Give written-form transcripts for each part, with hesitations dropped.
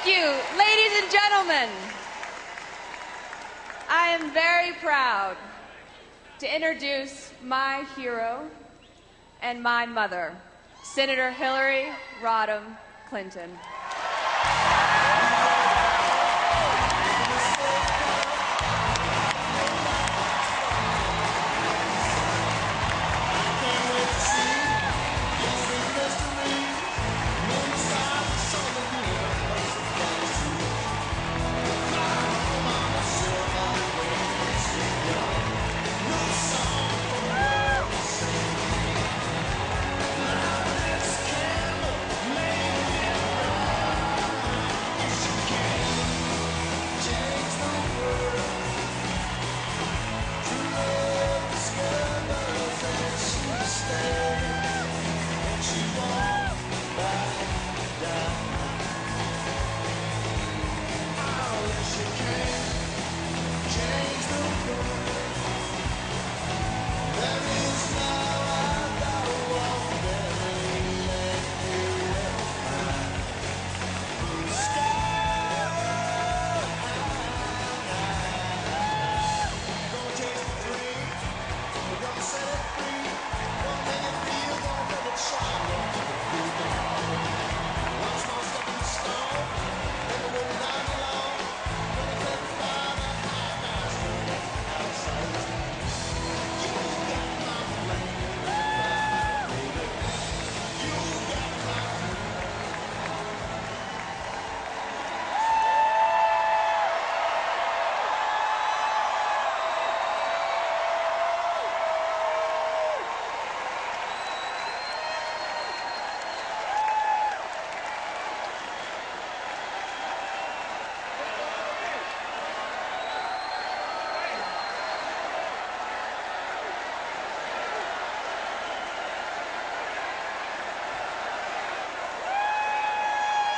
Thank you, ladies and gentlemen. I am very proud to introduce my hero and my mother, Senator Hillary Rodham Clinton.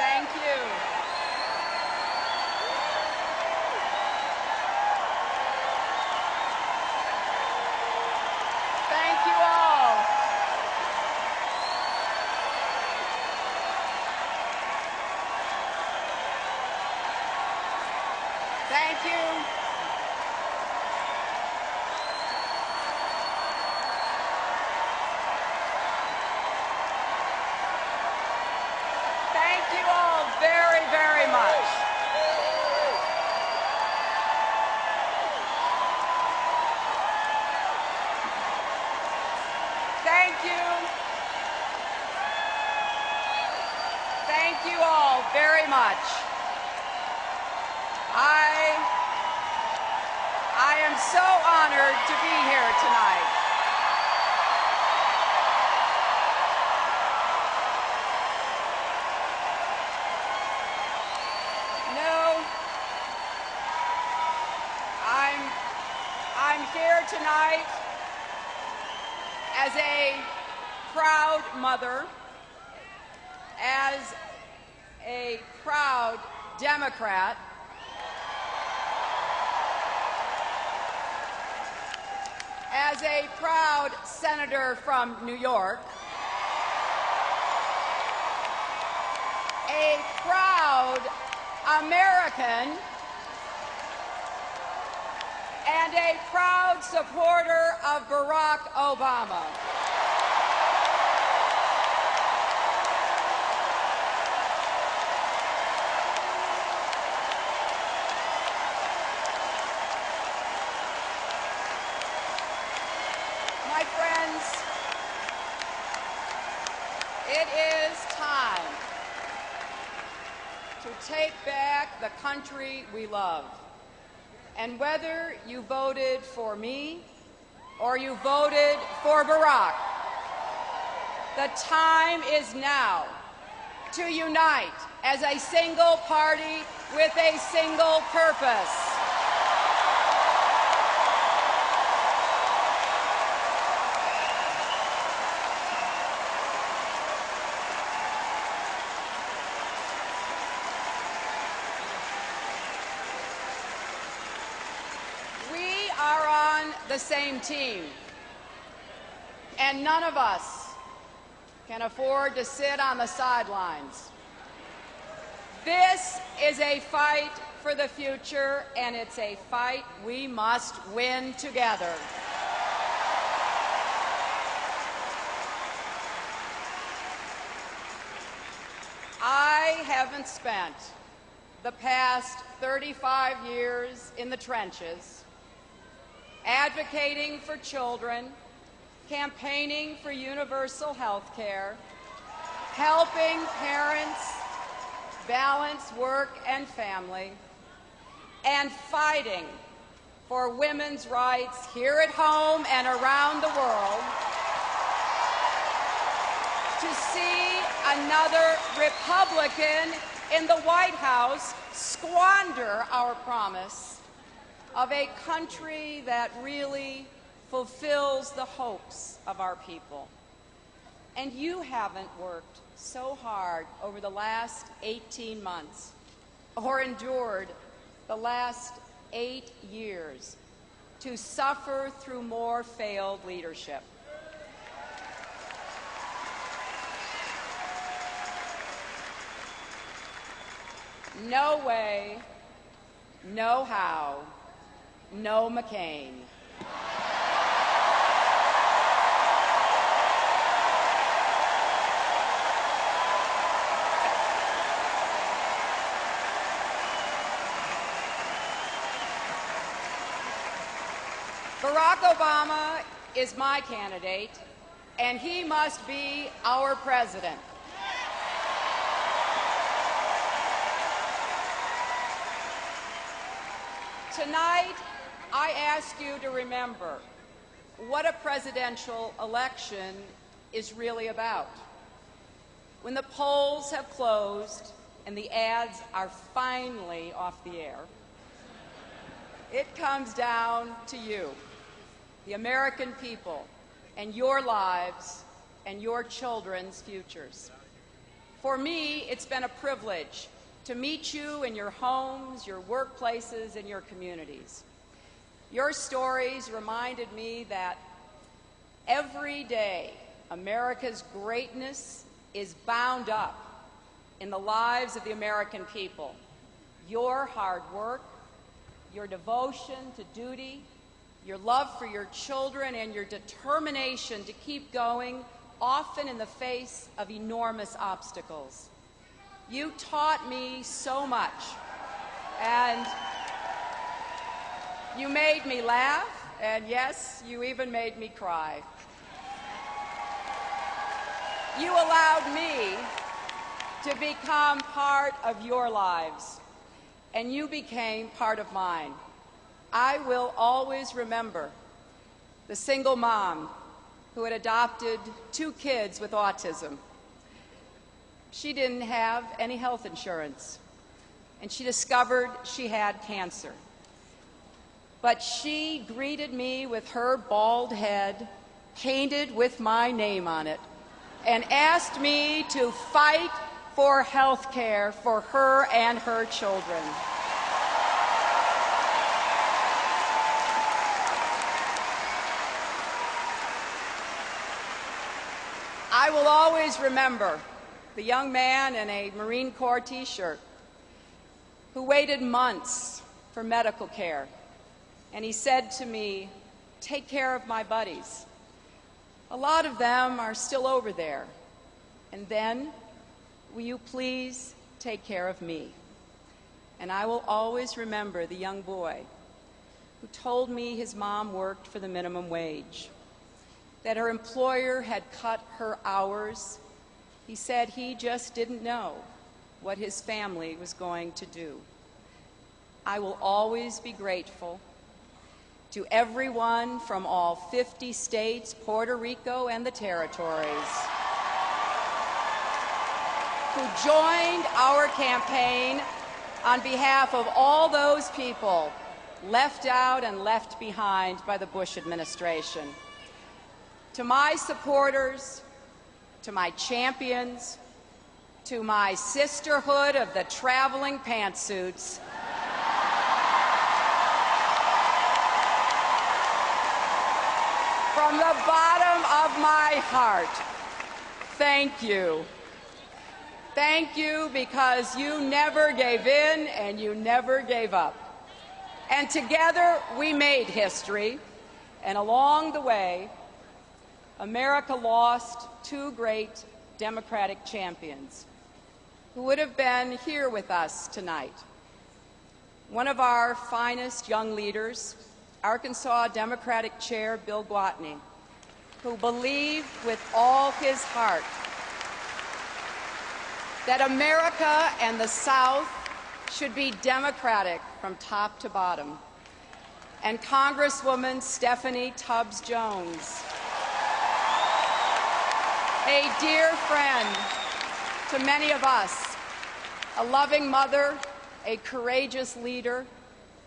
Thank you. Thank you all. Thank you. Thank you all very, very much. Thank you. Thank you all very much. I am so honored to be here tonight. No, I'm here tonight as a proud mother, as a proud Democrat, as a proud senator from New York, a proud American, and a proud supporter of Barack Obama. My friends, it is time to take back the country we love. And whether you voted for me or you voted for Barack, the time is now to unite as a single party with a single purpose. We are on the same team, and none of us can afford to sit on the sidelines. This is a fight for the future, and it's a fight we must win together. I haven't spent the past 35 years in the trenches advocating for children, campaigning for universal health care, helping parents balance work and family, and fighting for women's rights here at home and around the world, to see another Republican in the White House squander our promise of a country that really fulfills the hopes of our people. And you haven't worked so hard over the last 18 months or endured the last 8 years to suffer through more failed leadership. No way, no how, no McCain. Barack Obama is my candidate, and he must be our president. Tonight, I ask you to remember what a presidential election is really about. When the polls have closed and the ads are finally off the air, it comes down to you, the American people, and your lives and your children's futures. For me, it's been a privilege to meet you in your homes, your workplaces, and your communities. Your stories reminded me that every day America's greatness is bound up in the lives of the American people. Your hard work, your devotion to duty, your love for your children, and your determination to keep going, often in the face of enormous obstacles. You taught me so much, and you made me laugh, and yes, you even made me cry. You allowed me to become part of your lives, and you became part of mine. I will always remember the single mom who had adopted 2 kids with autism. She didn't have any health insurance, and she discovered she had cancer. But she greeted me with her bald head painted with my name on it and asked me to fight for health care for her and her children. I will always remember the young man in a Marine Corps t-shirt who waited months for medical care. And he said to me, "Take care of my buddies. A lot of them are still over there. And then, will you please take care of me?" And I will always remember the young boy who told me his mom worked for the minimum wage, that her employer had cut her hours. He said he just didn't know what his family was going to do. I will always be grateful to everyone from all 50 states, Puerto Rico, and the territories who joined our campaign on behalf of all those people left out and left behind by the Bush administration. To my supporters, to my champions, to my sisterhood of the traveling pantsuits, from the bottom of my heart, thank you. Thank you, because you never gave in and you never gave up. And together we made history, and along the way, America lost two great Democratic champions who would have been here with us tonight. One of our finest young leaders, Arkansas Democratic Chair Bill Gwatney, who believed with all his heart that America and the South should be Democratic from top to bottom. And Congresswoman Stephanie Tubbs Jones, a dear friend to many of us, a loving mother, a courageous leader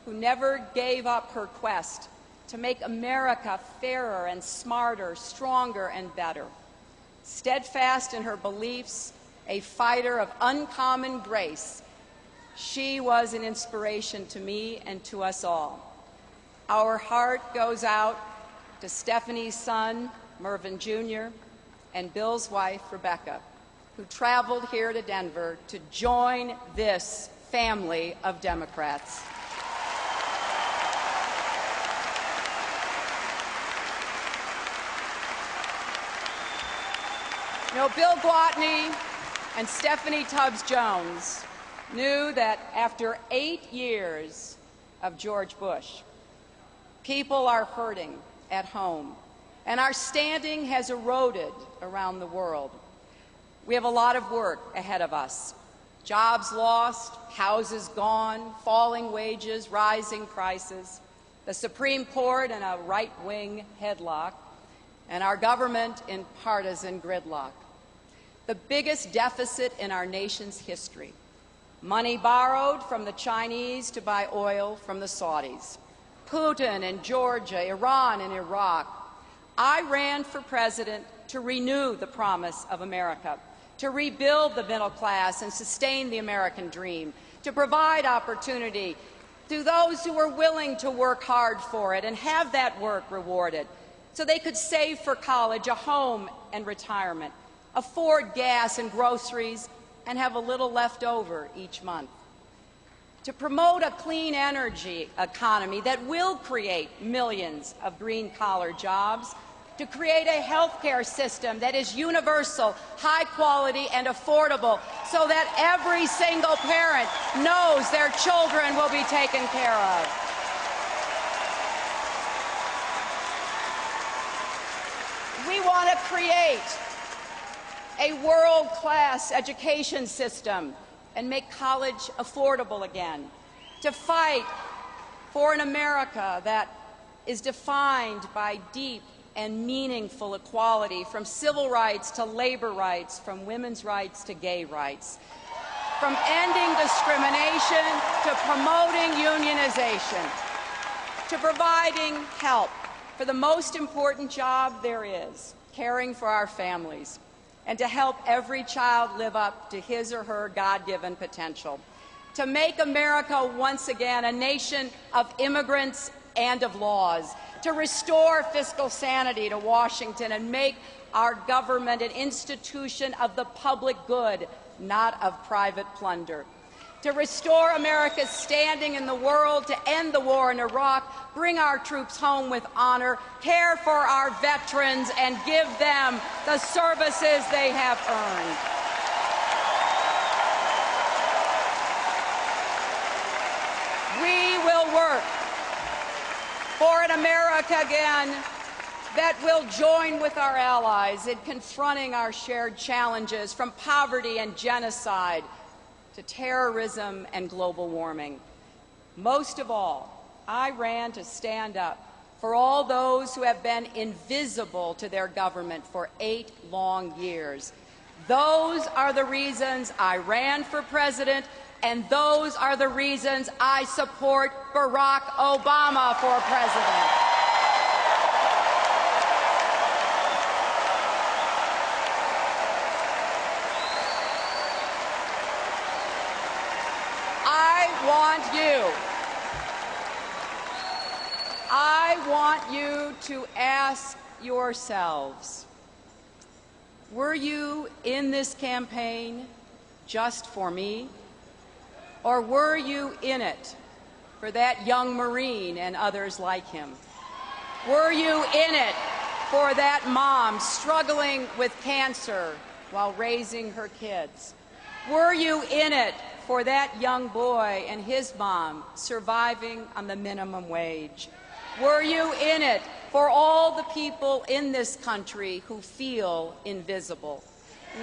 who never gave up her quest to make America fairer and smarter, stronger and better. Steadfast in her beliefs, a fighter of uncommon grace, she was an inspiration to me and to us all. Our heart goes out to Stephanie's son, Mervyn Jr., and Bill's wife, Rebecca, who traveled here to Denver to join this family of Democrats. You know, Bill Gwatney and Stephanie Tubbs Jones knew that after 8 years of George Bush, people are hurting at home, and our standing has eroded around the world. We have a lot of work ahead of us. Jobs lost, houses gone, falling wages, rising prices, the Supreme Court in a right-wing headlock, and our government in partisan gridlock. The biggest deficit in our nation's history. Money borrowed from the Chinese to buy oil from the Saudis. Putin in Georgia, Iran and Iraq. I ran for president to renew the promise of America, to rebuild the middle class and sustain the American dream, to provide opportunity to those who were willing to work hard for it and have that work rewarded, so they could save for college, a home and retirement, afford gas and groceries, and have a little left over each month. To promote a clean energy economy that will create millions of green-collar jobs, to create a health care system that is universal, high quality, and affordable, so that every single parent knows their children will be taken care of. We want to create a world-class education system and make college affordable again, to fight for an America that is defined by deep and meaningful equality, from civil rights to labor rights, from women's rights to gay rights, from ending discrimination to promoting unionization, to providing help for the most important job there is, caring for our families, and to help every child live up to his or her God-given potential, to make America once again a nation of immigrants and of laws, to restore fiscal sanity to Washington and make our government an institution of the public good, not of private plunder, to restore America's standing in the world, to end the war in Iraq, bring our troops home with honor, care for our veterans, and give them the services they have earned. We will work for an America again that will join with our allies in confronting our shared challenges, from poverty and genocide to terrorism and global warming. Most of all, I ran to stand up for all those who have been invisible to their government for 8 long years. Those are the reasons I ran for president, and those are the reasons I support Barack Obama for president. I want you to ask yourselves, were you in this campaign just for me? Or were you in it for that young Marine and others like him? Were you in it for that mom struggling with cancer while raising her kids? Were you in it for that young boy and his mom surviving on the minimum wage? Were you in it for all the people in this country who feel invisible?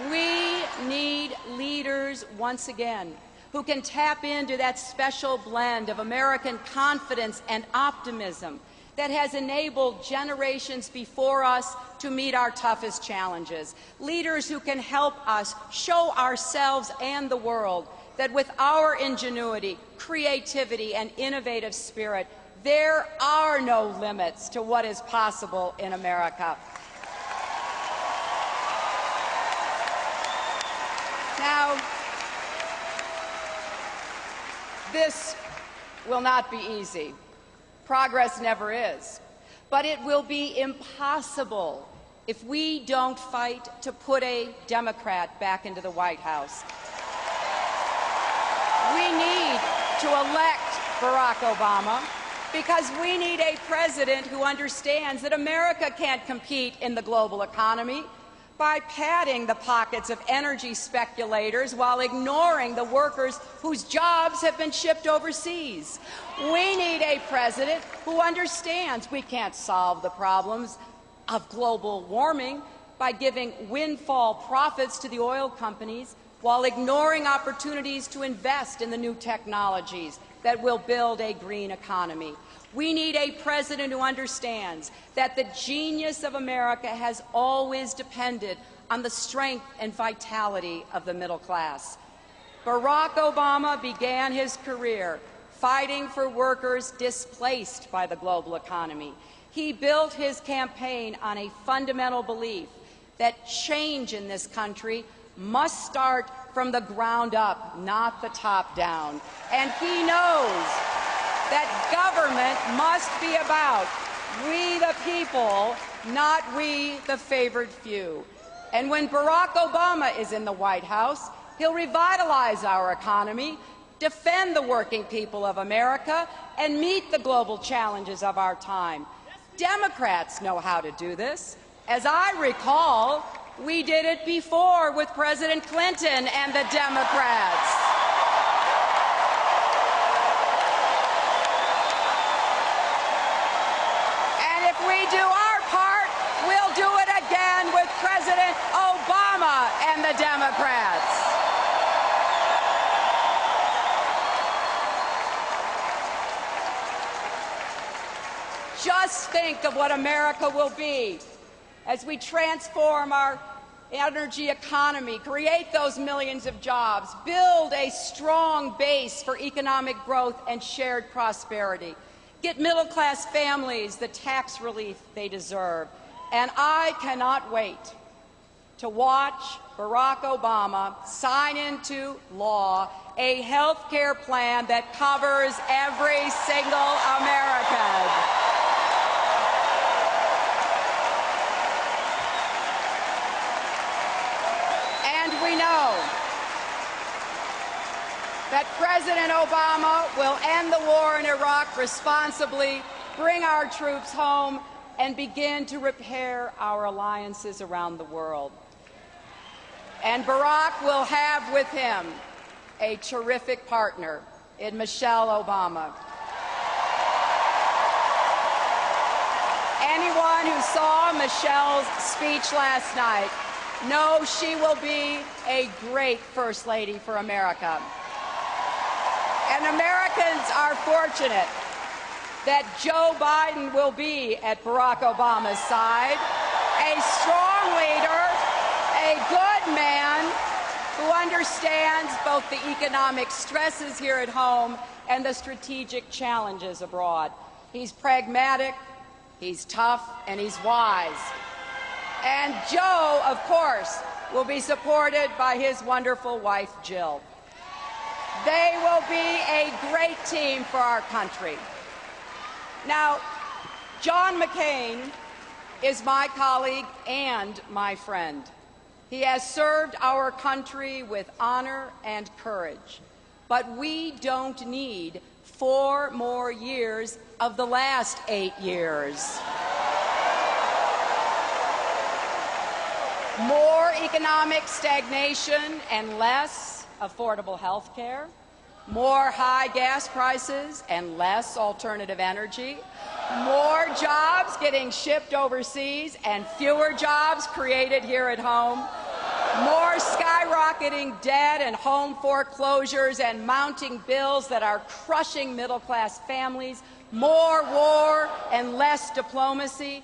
We need leaders once again who can tap into that special blend of American confidence and optimism that has enabled generations before us to meet our toughest challenges. Leaders who can help us show ourselves and the world that with our ingenuity, creativity, and innovative spirit, there are no limits to what is possible in America. Now, this will not be easy. Progress never is. But it will be impossible if we don't fight to put a Democrat back into the White House. We need to elect Barack Obama because we need a president who understands that America can't compete in the global economy by padding the pockets of energy speculators while ignoring the workers whose jobs have been shipped overseas. We need a president who understands we can't solve the problems of global warming by giving windfall profits to the oil companies while ignoring opportunities to invest in the new technologies that will build a green economy. We need a president who understands that the genius of America has always depended on the strength and vitality of the middle class. Barack Obama began his career fighting for workers displaced by the global economy. He built his campaign on a fundamental belief that change in this country must start from the ground up, not the top down. And he knows that government must be about we the people, not we the favored few. And when Barack Obama is in the White House, he'll revitalize our economy, defend the working people of America, and meet the global challenges of our time. Democrats know how to do this. As I recall, we did it before with President Clinton and the Democrats. We do our part, we'll do it again with President Obama and the Democrats. Just think of what America will be as we transform our energy economy, create those millions of jobs, build a strong base for economic growth and shared prosperity. Get middle-class families the tax relief they deserve. And I cannot wait to watch Barack Obama sign into law a health care plan that covers every single American. And we know that President Obama will end the war in Iraq responsibly, bring our troops home, and begin to repair our alliances around the world. And Barack will have with him a terrific partner in Michelle Obama. Anyone who saw Michelle's speech last night knows she will be a great First Lady for America. And Americans are fortunate that Joe Biden will be at Barack Obama's side, a strong leader, a good man who understands both the economic stresses here at home and the strategic challenges abroad. He's pragmatic, he's tough, and he's wise. And Joe, of course, will be supported by his wonderful wife, Jill. They will be a great team for our country. Now, John McCain is my colleague and my friend. He has served our country with honor and courage. But we don't need 4 more years of the last 8 years. More economic stagnation and less affordable health care, more high gas prices and less alternative energy, more jobs getting shipped overseas and fewer jobs created here at home, more skyrocketing debt and home foreclosures and mounting bills that are crushing middle-class families, more war and less diplomacy,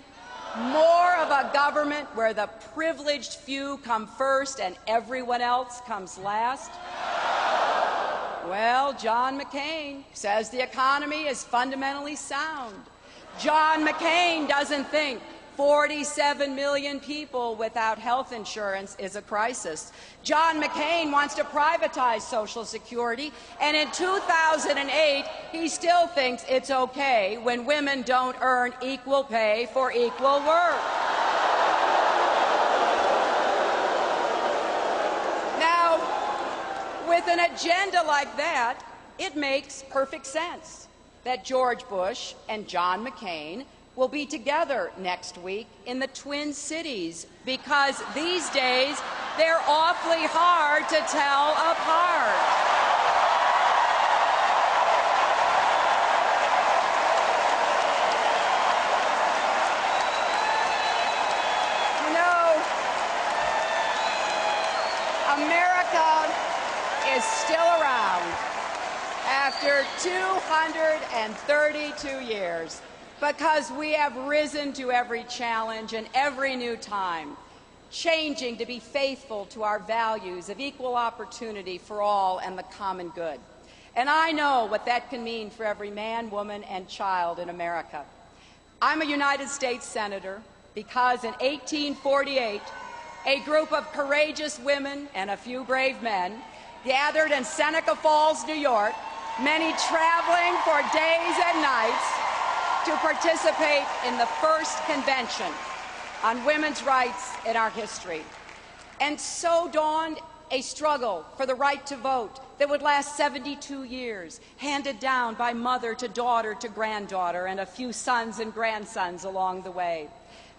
more of a government where the privileged few come first and everyone else comes last. Well, John McCain says the economy is fundamentally sound. John McCain doesn't think 47 million people without health insurance is a crisis. John McCain wants to privatize Social Security, and in 2008, he still thinks it's okay when women don't earn equal pay for equal work. Now, with an agenda like that, it makes perfect sense that George Bush and John McCain will be together next week in the Twin Cities, because these days they're awfully hard to tell apart. You know, America is still around after 232 years. Because we have risen to every challenge and every new time, changing to be faithful to our values of equal opportunity for all and the common good. And I know what that can mean for every man, woman, and child in America. I'm a United States Senator because in 1848, a group of courageous women and a few brave men gathered in Seneca Falls, New York, many traveling for days and nights, to participate in the first convention on women's rights in our history. And so dawned a struggle for the right to vote that would last 72 years, handed down by mother to daughter to granddaughter and a few sons and grandsons along the way.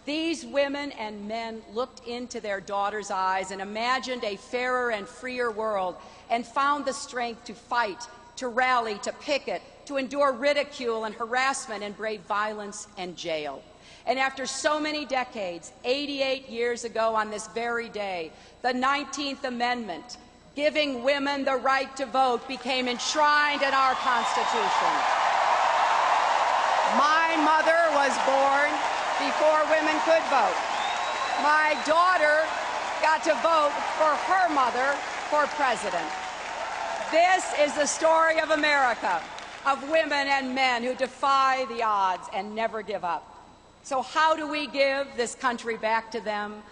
These women and men looked into their daughters' eyes and imagined a fairer and freer world and found the strength to fight, to rally, to picket, to endure ridicule and harassment and brave violence and jail. And after so many decades, 88 years ago on this very day, the 19th Amendment, giving women the right to vote, became enshrined in our Constitution. My mother was born before women could vote. My daughter got to vote for her mother for president. This is the story of America, of women and men who defy the odds and never give up. So how do we give this country back to them?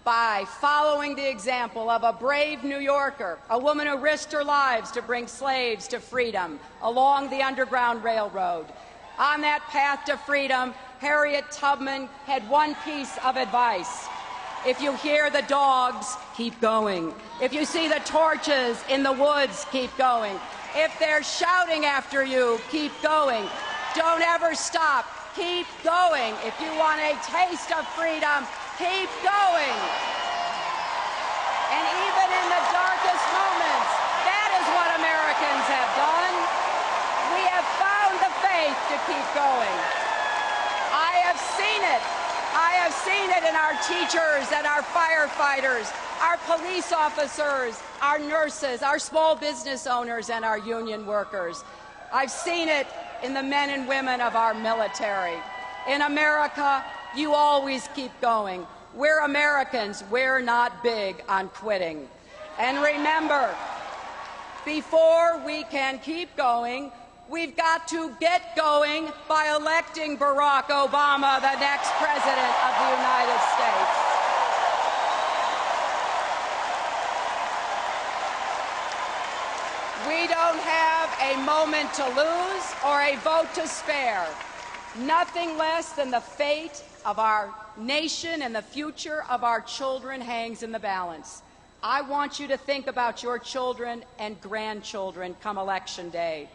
By following the example of a brave New Yorker, a woman who risked her lives to bring slaves to freedom along the Underground Railroad. On that path to freedom, Harriet Tubman had one piece of advice. If you hear the dogs, keep going. If you see the torches in the woods, keep going. If they're shouting after you, keep going. Don't ever stop. Keep going. If you want a taste of freedom, keep going. And even in the darkest moments, that is what Americans have done. We have found the faith to keep going. I have seen it. I have seen it in our teachers and our firefighters, our police officers, our nurses, our small business owners, and our union workers. I've seen it in the men and women of our military. In America, you always keep going. We're Americans. We're not big on quitting. And remember, before we can keep going, we've got to get going by electing Barack Obama the next President of the United States. We don't have a moment to lose or a vote to spare. Nothing less than the fate of our nation and the future of our children hangs in the balance. I want you to think about your children and grandchildren come Election Day.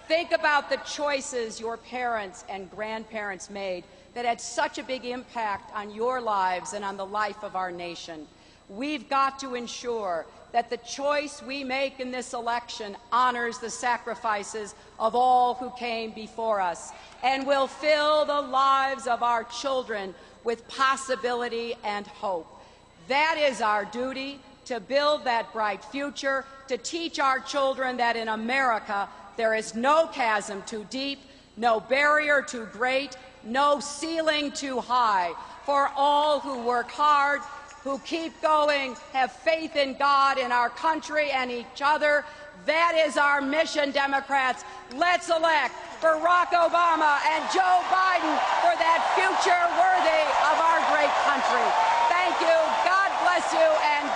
Think about the choices your parents and grandparents made that had such a big impact on your lives and on the life of our nation. We've got to ensure that the choice we make in this election honors the sacrifices of all who came before us and will fill the lives of our children with possibility and hope. That is our duty, to build that bright future, to teach our children that in America there is no chasm too deep, no barrier too great, no ceiling too high. For all who work hard, who keep going, have faith in God, in our country, and each other. That is our mission, Democrats. Let's elect Barack Obama and Joe Biden for that future worthy of our great country. Thank you. God bless you, and